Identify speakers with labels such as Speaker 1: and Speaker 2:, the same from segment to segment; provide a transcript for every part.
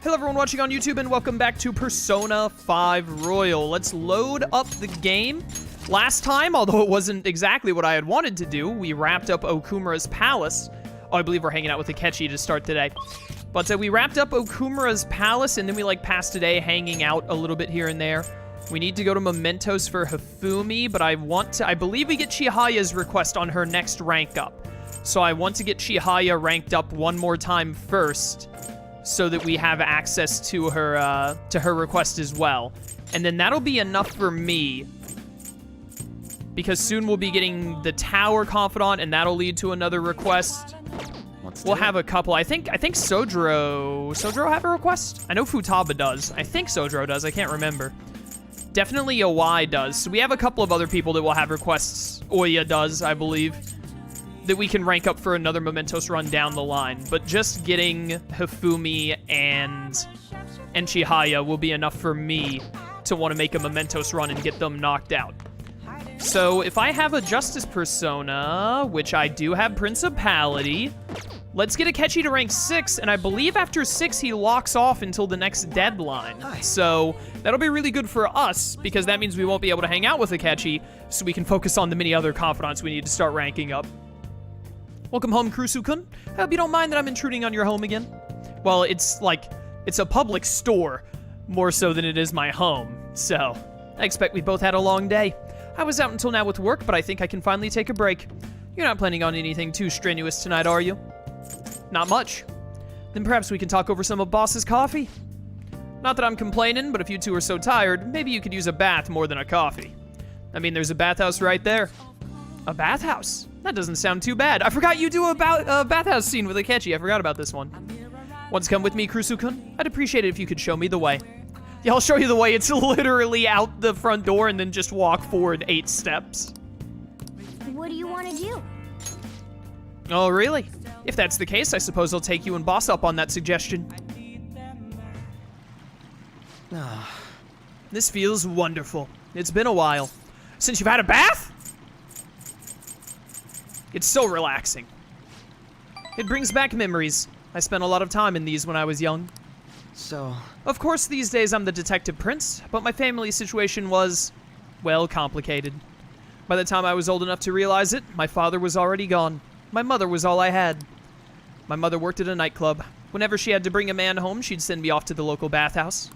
Speaker 1: Hello everyone watching on YouTube and welcome back to Persona 5 Royal. Let's load up the game. Last time, although it wasn't exactly what I had wanted to do, we wrapped up Okumura's palace. Oh, I believe we're hanging out with Akechi to start today. But we wrapped up Okumura's palace and then we passed today hanging out a little bit here and there. We need to go to Mementos for Hifumi, but I believe we get Chihaya's request on her next rank up. So I want to get Chihaya ranked up one more time first, so that we have access to her request as well. And then that'll be enough for me, because soon we'll be getting the Tower Confidant, and that'll lead to another request. We'll have a couple. I think Sodro have a request? I know Futaba does. I think Sodro does. I can't remember. Definitely Oi does. So we have a couple of other people that will have requests. Oya does, I believe, that we can rank up for another Mementos run down the line. But just getting Hifumi and Chihaya will be enough for me to want to make a Mementos run and get them knocked out. So if I have a Justice Persona, which I do have Principality, let's get Akechi to rank 6, and I believe after 6 he locks off until the next deadline. So that'll be really good for us, because that means we won't be able to hang out with Akechi, so we can focus on the many other confidants we need to start ranking up. Welcome home, Kurusu-kun. I hope you don't mind that I'm intruding on your home again. Well, it's a public store, more so than it is my home, so I expect we both had a long day. I was out until now with work, but I think I can finally take a break. You're not planning on anything too strenuous tonight, are you? Not much. Then perhaps we can talk over some of Boss's coffee? Not that I'm complaining, but if you two are so tired, maybe you could use a bath more than a coffee. I mean, there's a bathhouse right there. A bathhouse? That doesn't sound too bad. I forgot you do a bathhouse scene with Akechi. I forgot about this one. Want to come with me, Kurusu-kun? I'd appreciate it if you could show me the way. Yeah, I'll show you the way. It's literally out the front door and then just walk forward 8 steps.
Speaker 2: What do you want to do?
Speaker 1: Oh, really? If that's the case, I suppose I'll take you and Boss up on that suggestion. This feels wonderful. It's been a while. Since you've had a bath? It's so relaxing. It brings back memories. I spent a lot of time in these when I was young.
Speaker 3: So...
Speaker 1: Of course, these days I'm the detective prince, but my family situation was, well, complicated. By the time I was old enough to realize it, my father was already gone. My mother was all I had. My mother worked at a nightclub. Whenever she had to bring a man home, she'd send me off to the local bathhouse.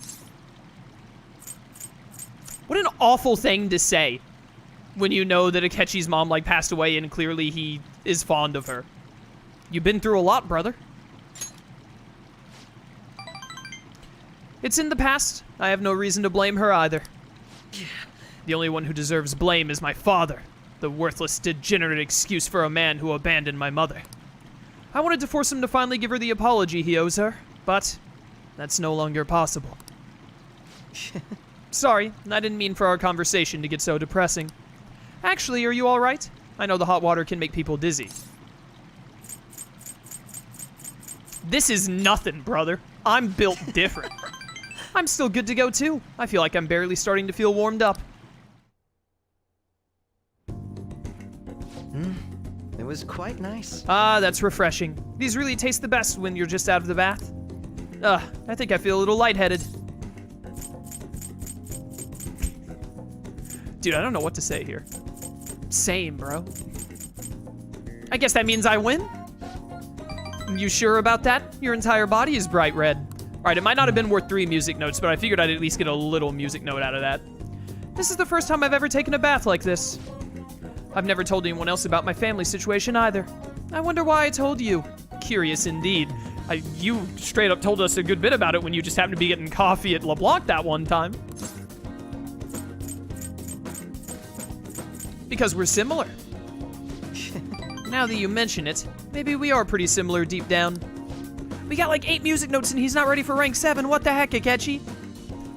Speaker 1: What an awful thing to say when you know that Akechi's mom, passed away and clearly he is fond of her. You've been through a lot, brother. It's in the past. I have no reason to blame her either. The only one who deserves blame is my father, the worthless, degenerate excuse for a man who abandoned my mother. I wanted to force him to finally give her the apology he owes her, but that's no longer possible. Sorry, I didn't mean for our conversation to get so depressing. Actually, are you all right? I know the hot water can make people dizzy. This is nothing, brother. I'm built different. I'm still good to go, too. I feel like I'm barely starting to feel warmed up.
Speaker 3: It was quite nice.
Speaker 1: Ah, that's refreshing. These really taste the best when you're just out of the bath. I think I feel a little lightheaded. Dude, I don't know what to say here. Same, bro. I guess that means I win? You sure about that? Your entire body is bright red. Alright, it might not have been worth 3 music notes, but I figured I'd at least get a little music note out of that. This is the first time I've ever taken a bath like this. I've never told anyone else about my family situation either. I wonder why I told you. Curious indeed. You straight up told us a good bit about it when you just happened to be getting coffee at LeBlanc that one time. Because we're similar. Now that you mention it, maybe we are pretty similar deep down. We got 8 music notes and he's not ready for rank 7. What the heck, Akechi?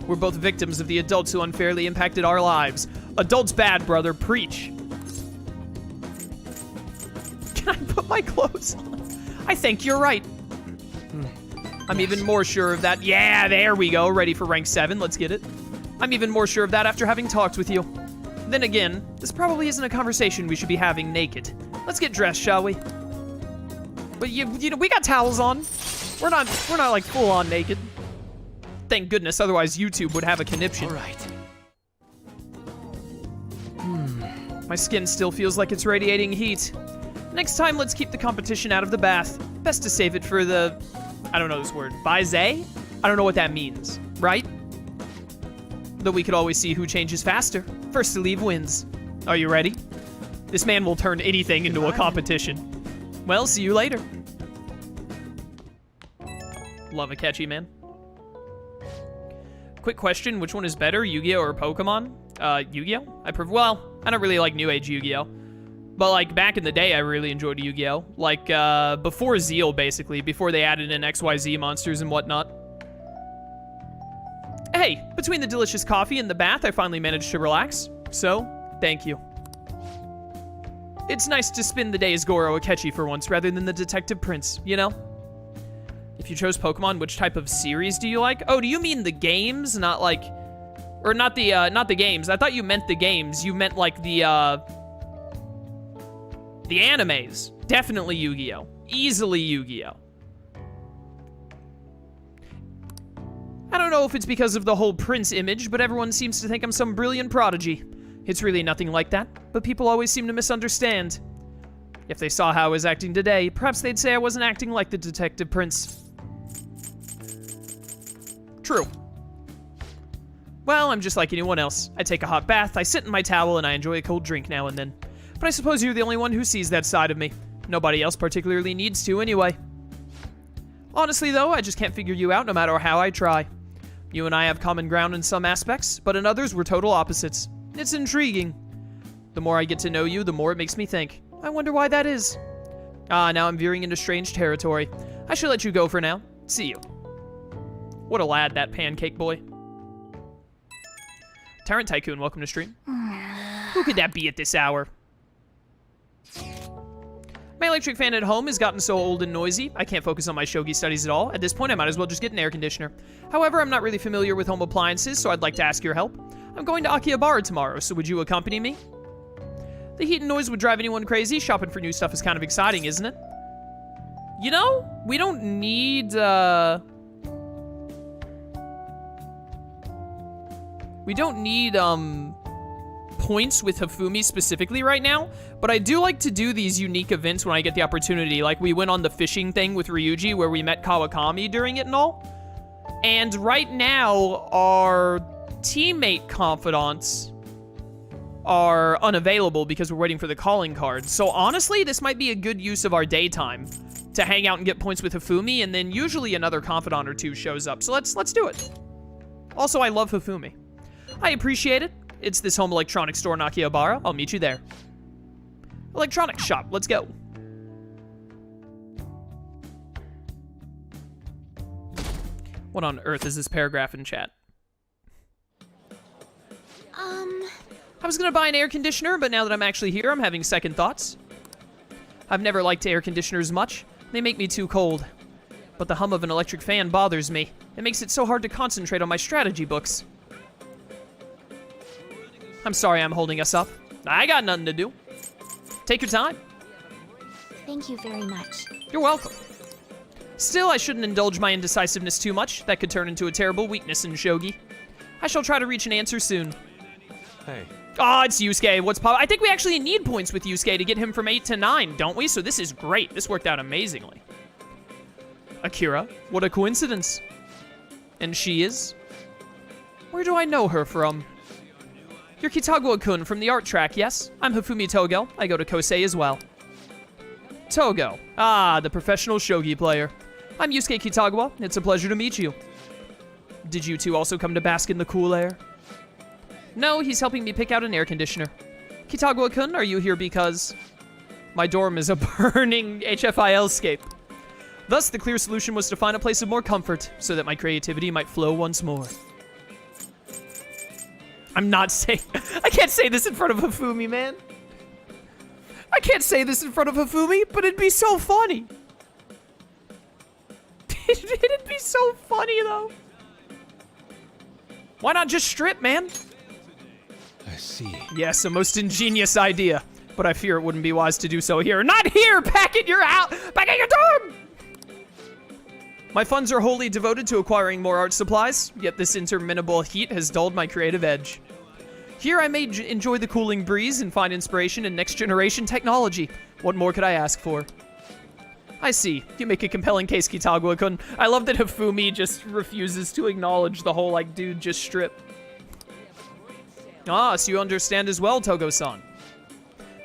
Speaker 1: We're both victims of the adults who unfairly impacted our lives. Adults bad, brother. Preach. Can I put my clothes on? I think you're right. I'm even more sure of that. Yeah, there we go. Ready for rank 7. Let's get it. I'm even more sure of that after having talked with you. Then again, this probably isn't a conversation we should be having naked. Let's get dressed, shall we? But you know, we got towels on. We're not like full on naked. Thank goodness, otherwise YouTube would have a conniption.
Speaker 3: All right.
Speaker 1: My skin still feels like it's radiating heat. Next time, let's keep the competition out of the bath. Best to save it for the... I don't know this word. Baize? I don't know what that means, right? Though we could always see who changes faster. First to leave wins. Are you ready? This man will turn anything into a competition. Well, see you later. Love a catchy man. Quick question, which one is better, Yu-Gi-Oh or Pokemon? Yu-Gi-Oh? Well, I don't really like New Age Yu-Gi-Oh. But, like, back in the day, I really enjoyed Yu-Gi-Oh. Like, before Zeal, basically. Before they added in XYZ monsters and whatnot. Hey, between the delicious coffee and the bath, I finally managed to relax. So, thank you. It's nice to spend the day as Goro Akechi for once, rather than the Detective Prince, you know? If you chose Pokemon, which type of series do you like? Oh, do you mean the games? Not like... Or not the games. I thought you meant the games. You meant, like, the animes. Definitely Yu-Gi-Oh! Easily Yu-Gi-Oh! I don't know if it's because of the whole Prince image, but everyone seems to think I'm some brilliant prodigy. It's really nothing like that, but people always seem to misunderstand. If they saw how I was acting today, perhaps they'd say I wasn't acting like the Detective Prince. True. Well, I'm just like anyone else. I take a hot bath, I sit in my towel, and I enjoy a cold drink now and then. But I suppose you're the only one who sees that side of me. Nobody else particularly needs to anyway. Honestly, though, I just can't figure you out no matter how I try. You and I have common ground in some aspects, but in others, we're total opposites. It's intriguing. The more I get to know you, the more it makes me think. I wonder why that is. Now I'm veering into strange territory. I should let you go for now. See you. What a lad, that pancake boy. Tyrant Tycoon, welcome to stream. Who could that be at this hour? My electric fan at home has gotten so old and noisy, I can't focus on my shogi studies at all. At this point, I might as well just get an air conditioner. However, I'm not really familiar with home appliances, so I'd like to ask your help. I'm going to Akihabara tomorrow, so would you accompany me? The heat and noise would drive anyone crazy. Shopping for new stuff is kind of exciting, isn't it? You know, we don't need, points with Hifumi specifically right now, but I do like to do these unique events when I get the opportunity. Like, we went on the fishing thing with Ryuji where we met Kawakami during it and all. And right now, our teammate confidants are unavailable because we're waiting for the calling card. So honestly, this might be a good use of our daytime to hang out and get points with Hifumi, and then usually another confidant or two shows up. So let's do it. Also, I love Hifumi. I appreciate it. It's this home electronics store in Akihabara. I'll meet you there. Electronics shop. Let's go. What on earth is this paragraph in chat? I was gonna buy an air conditioner, but now that I'm actually here, I'm having second thoughts. I've never liked air conditioners much. They make me too cold. But the hum of an electric fan bothers me. It makes it so hard to concentrate on my strategy books. I'm sorry I'm holding us up. I got nothing to do. Take your time.
Speaker 2: Thank you very much.
Speaker 1: You're welcome. Still, I shouldn't indulge my indecisiveness too much. That could turn into a terrible weakness in shogi. I shall try to reach an answer soon.
Speaker 4: Hey.
Speaker 1: Oh, it's Yusuke. What's pop? I think we actually need points with Yusuke to get him from 8 to 9, don't we? So this is great. This worked out amazingly. Akira, what a coincidence. And she is? Where do I know her from? You're Kitagawa-kun from the art track, yes? I'm Hifumi Togo. I go to Kosei as well. Togo. Ah, the professional shogi player. I'm Yusuke Kitagawa. It's a pleasure to meet you. Did you two also come to bask in the cool air? No, he's helping me pick out an air conditioner. Kitagawa-kun, are you here because... My dorm is a burning HFIL scape. Thus, the clear solution was to find a place of more comfort, so that my creativity might flow once more. I'm not saying... I can't say this in front of Hifumi, man. I can't say this in front of Hifumi, but it'd be so funny. It'd be so funny, though. Why not just strip, man?
Speaker 4: I see.
Speaker 1: Yes, a most ingenious idea, but I fear it wouldn't be wise to do so here. Not here! Back at your house! Back at your dorm! My funds are wholly devoted to acquiring more art supplies, yet this interminable heat has dulled my creative edge. Here I may enjoy the cooling breeze and find inspiration in next-generation technology. What more could I ask for? I see. You make a compelling case, Kitagua-kun. I love that Hifumi just refuses to acknowledge the whole, like, dude, just strip. Ah, so you understand as well, Togo-san.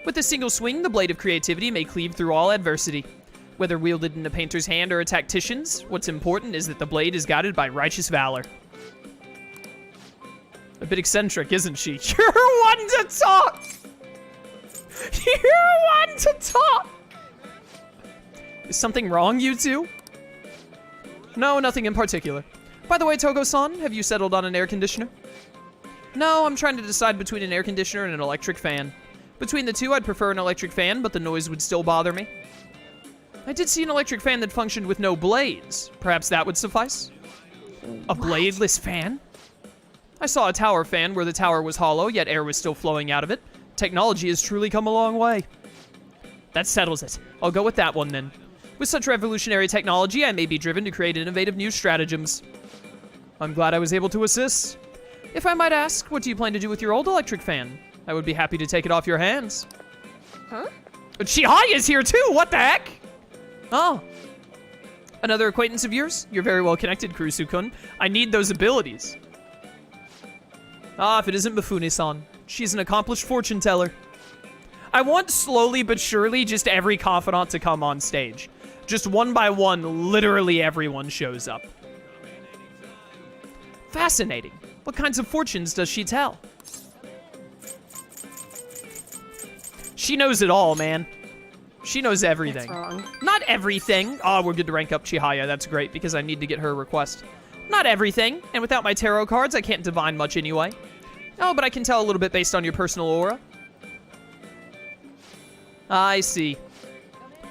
Speaker 1: With a single swing, the blade of creativity may cleave through all adversity. Whether wielded in a painter's hand or a tactician's, what's important is that the blade is guided by righteous valor. A bit eccentric, isn't she? You're one to talk! You're one to talk! Is something wrong, you two? No, nothing in particular. By the way, Togo-san, have you settled on an air conditioner? No, I'm trying to decide between an air conditioner and an electric fan. Between the two, I'd prefer an electric fan, but the noise would still bother me. I did see an electric fan that functioned with no blades. Perhaps that would suffice? A bladeless fan? I saw a tower fan where the tower was hollow, yet air was still flowing out of it. Technology has truly come a long way. That settles it. I'll go with that one then. With such revolutionary technology, I may be driven to create innovative new stratagems. I'm glad I was able to assist. If I might ask, what do you plan to do with your old electric fan? I would be happy to take it off your hands.
Speaker 2: Huh?
Speaker 1: Chihaya's here too, what the heck? Oh. Another acquaintance of yours? You're very well connected, Kurusu-kun. I need those abilities. Ah, if it isn't Mifune-san. She's an accomplished fortune teller. I want slowly but surely just every confidant to come on stage. Just one by one, literally everyone shows up. Fascinating. What kinds of fortunes does she tell? She knows it all, man. She knows everything.
Speaker 2: That's wrong.
Speaker 1: Not everything. Oh, we're good to rank up Chihaya. That's great, because I need to get her request. Not everything, and without my tarot cards, I can't divine much anyway. Oh, but I can tell a little bit based on your personal aura. I see.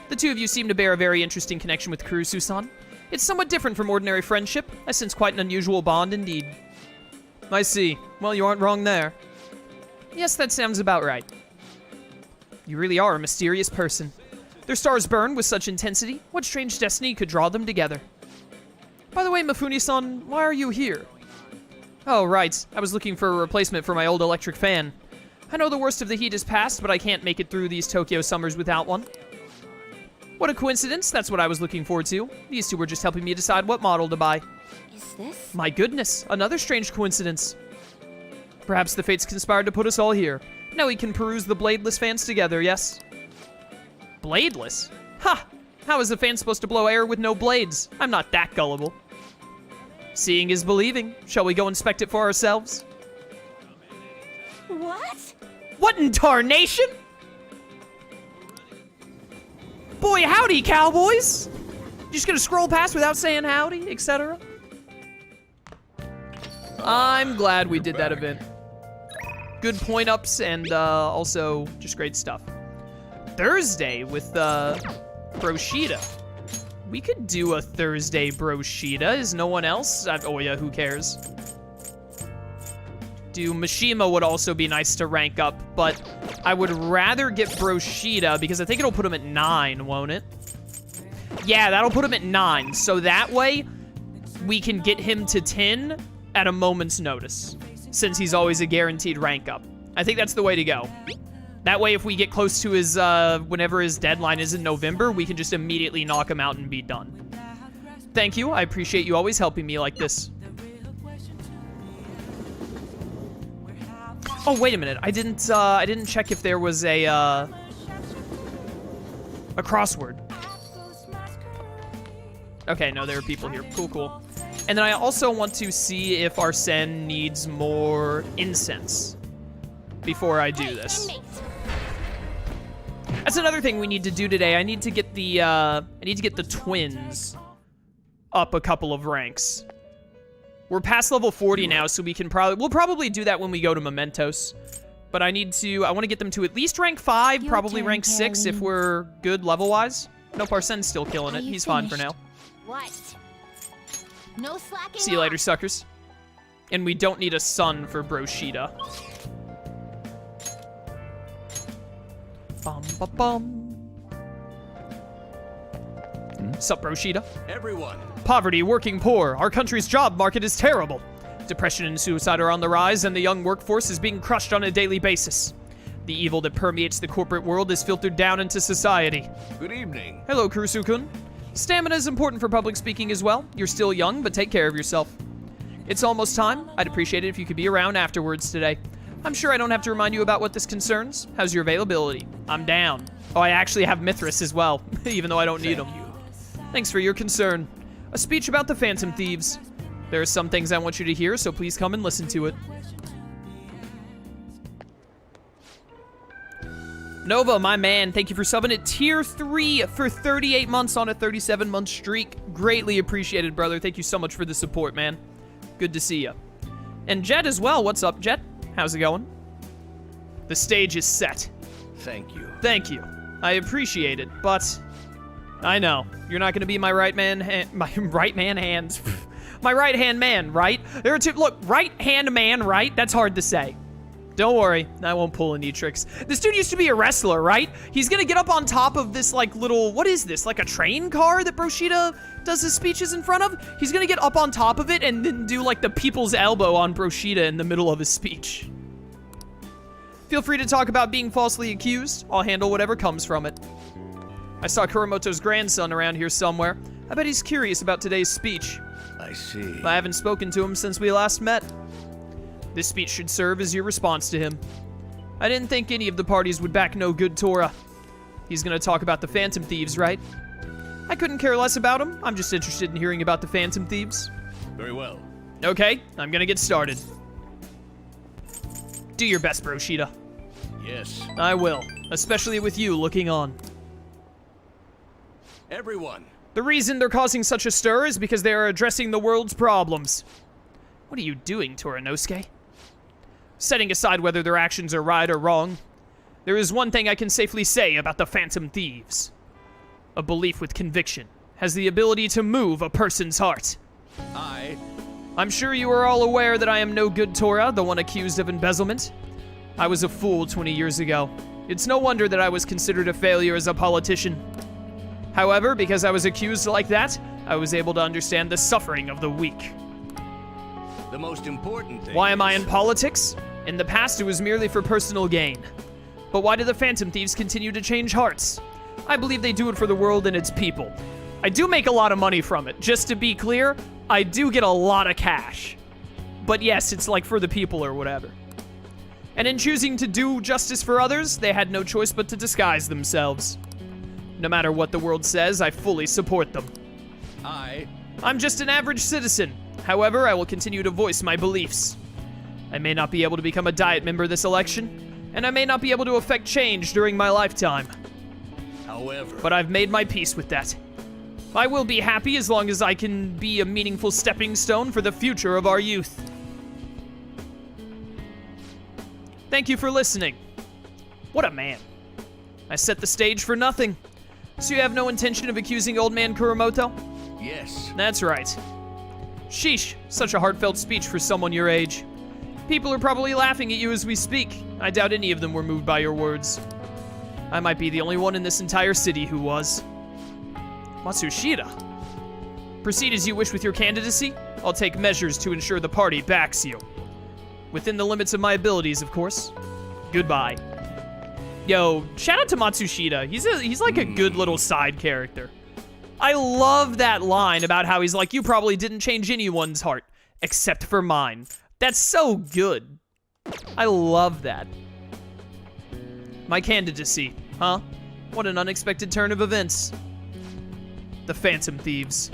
Speaker 1: The two of you seem to bear a very interesting connection with Kurusu-san. It's somewhat different from ordinary friendship. I sense quite an unusual bond indeed. I see. Well, you aren't wrong there. Yes, that sounds about right. You really are a mysterious person. Their stars burn with such intensity. What strange destiny could draw them together? By the way, Mifune-san, why are you here? Oh, right. I was looking for a replacement for my old electric fan. I know the worst of the heat is past, but I can't make it through these Tokyo summers without one. What a coincidence. That's what I was looking forward to. These two were just helping me decide what model to buy.
Speaker 2: Is this?
Speaker 1: My goodness, another strange coincidence. Perhaps the fates conspired to put us all here. Now we can peruse the bladeless fans together, yes? Bladeless? Ha! How is a fan supposed to blow air with no blades? I'm not that gullible. Seeing is believing. Shall we go inspect it for ourselves?
Speaker 2: What?
Speaker 1: What in tarnation? Boy, howdy, cowboys! You just gonna scroll past without saying howdy, etc.? I'm glad we did that event. Good point ups and also just great stuff. Thursday with Broshida. We could do a Thursday Broshida. Is no one else? Oh yeah, who cares? Mishima would also be nice to rank up, but I would rather get Broshida because I think it'll put him at 9, won't it? Yeah, that'll put him at 9. So that way, we can get him to 10 at a moment's notice, since he's always a guaranteed rank up. I think that's the way to go. That way, if we get close to his, whenever his deadline is in November, we can just immediately knock him out and be done. Thank you. I appreciate you always helping me like this. Oh, wait a minute. I didn't check if there was a crossword. Okay, no, there are people here. Cool, cool. And then I also want to see if Arsene needs more incense before I do this. That's another thing we need to do today. I need to get the twins up a couple of ranks. We're past level 40 now, so we'll probably do that when we go to Mementos. But I want to get them to at least rank 5,
Speaker 2: Your
Speaker 1: probably
Speaker 2: turn,
Speaker 1: rank 6 if
Speaker 2: Caroline.
Speaker 1: we're good level-wise. Nope, Arsene's still killing
Speaker 2: Are
Speaker 1: it.
Speaker 2: you
Speaker 1: He's fine for
Speaker 2: finished?
Speaker 1: now.
Speaker 2: What? No slacking
Speaker 1: See you later,
Speaker 2: off.
Speaker 1: suckers. And we don't need a sun for Broshida. Bum, bum, bum. Sup, Broshida?
Speaker 4: Everyone,
Speaker 1: Poverty, working poor. Our country's job market is terrible. Depression and suicide are on the rise, and the young workforce is being crushed on a daily basis. The evil that permeates the corporate world is filtered down into society.
Speaker 4: Good evening.
Speaker 1: Hello, Kurusu-kun. Stamina is important for public speaking as well. You're still young, but take care of yourself. It's almost time. I'd appreciate it if you could be around afterwards today. I'm sure I don't have to remind you about what this concerns. How's your availability? I'm down. Oh, I actually have Mithras as well, even though I don't need them. Thanks for your concern. A speech about the Phantom Thieves. There are some things I want you to hear, so please come and listen to it. Nova, my man, thank you for subbing at Tier 3 for 38 months on a 37-month streak. Greatly appreciated, brother. Thank you so much for the support, man. Good to see you. And Jet as well. What's up, Jet? How's it going? The stage is set.
Speaker 4: Thank you.
Speaker 1: Thank you. I appreciate it, but I know you're not going to be my right man hands. My right-hand man, right? There are two. Look, right-hand man, right? That's hard to say. Don't worry, I won't pull any tricks. This dude used to be a wrestler, right? He's gonna get up on top of this, like, little, what is this? Like a train car that Broshida does his speeches in front of? He's gonna get up on top of it and then do, like, the people's elbow on Broshida in the middle of his speech. Feel free to talk about being falsely accused. I'll handle whatever comes from it. I saw Kuramoto's grandson around here somewhere. I bet he's curious about today's speech.
Speaker 4: I see.
Speaker 1: I haven't spoken to him since we last met. This speech should serve as your response to him. I didn't think any of the parties would back no good Tora. He's gonna talk about the Phantom Thieves, right? I couldn't care less about him. I'm just interested in hearing about the Phantom Thieves.
Speaker 4: Very well.
Speaker 1: Okay, I'm gonna get started. Do your best, Broshida.
Speaker 4: Yes.
Speaker 1: I will, especially with you looking on.
Speaker 4: Everyone.
Speaker 1: The reason they're causing such a stir is because they are addressing the world's problems. What are you doing, Toranosuke? Setting aside whether their actions are right or wrong, there is one thing I can safely say about the Phantom Thieves. A belief with conviction has the ability to move a person's heart. I'm sure you are all aware that I am no good Tora, the one accused of embezzlement. I was a fool 20 years ago. It's no wonder that I was considered a failure as a politician. However, because I was accused like that, I was able to understand the suffering of the weak.
Speaker 4: The most important thing.
Speaker 1: Why am I in politics? In the past, it was merely for personal gain. But why do the Phantom Thieves continue to change hearts? I believe they do it for the world and its people. I do make a lot of money from it. Just to be clear, I do get a lot of cash. But yes, it's like for the people or whatever. And in choosing to do justice for others, they had no choice but to disguise themselves. No matter what the world says, I fully support them. I'm just an average citizen. However, I will continue to voice my beliefs. I may not be able to become a Diet member this election, and I may not be able to affect change during my lifetime.
Speaker 4: However.
Speaker 1: But I've made my peace with that. I will be happy as long as I can be a meaningful stepping stone for the future of our youth. Thank you for listening. What a man. I set the stage for nothing. So you have no intention of accusing old man Kuramoto?
Speaker 4: Yes.
Speaker 1: That's right. Sheesh, such a heartfelt speech for someone your age. People are probably laughing at you as we speak. I doubt any of them were moved by your words. I might be the only one in this entire city who was. Matsushita. Proceed as you wish with your candidacy. I'll take measures to ensure the party backs you. Within the limits of my abilities, of course. Goodbye. Yo, shout out to Matsushita. He's like a good little side character. I love that line about how he's like, you probably didn't change anyone's heart, except for mine. That's so good. I love that. My candidacy, huh? What an unexpected turn of events. The Phantom Thieves.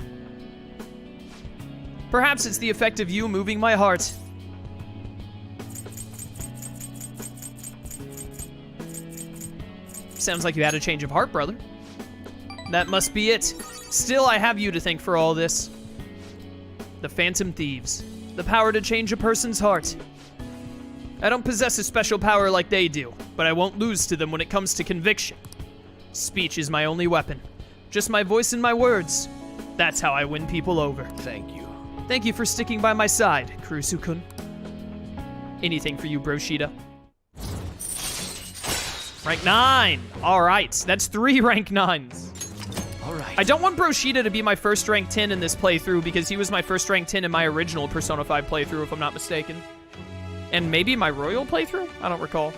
Speaker 1: Perhaps it's the effect of you moving my heart. Sounds like you had a change of heart, brother. That must be it. Still, I have you to thank for all this. The Phantom Thieves. The power to change a person's heart. I don't possess a special power like they do, but I won't lose to them when it comes to conviction. Speech is my only weapon. Just my voice and my words. That's how I win people over.
Speaker 4: Thank you.
Speaker 1: Thank you for sticking by my side, Kurusu-kun. Anything for you, Broshida. Rank 9. All right, that's 3 rank 9s.
Speaker 3: All right.
Speaker 1: I don't want Broshida to be my first rank 10 in this playthrough because he was my first rank 10 in my original Persona 5 playthrough, if I'm not mistaken. And maybe my Royal playthrough? I don't recall.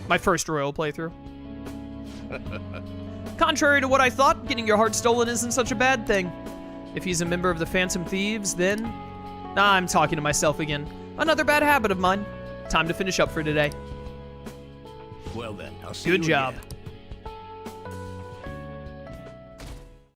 Speaker 1: My first Royal playthrough. Contrary to what I thought, getting your heart stolen isn't such a bad thing. If he's a member of the Phantom Thieves, then... Nah, I'm talking to myself again. Another bad habit of mine. Time to finish up for today.
Speaker 4: Well then, I'll see
Speaker 1: Good
Speaker 4: you
Speaker 1: job.
Speaker 4: again.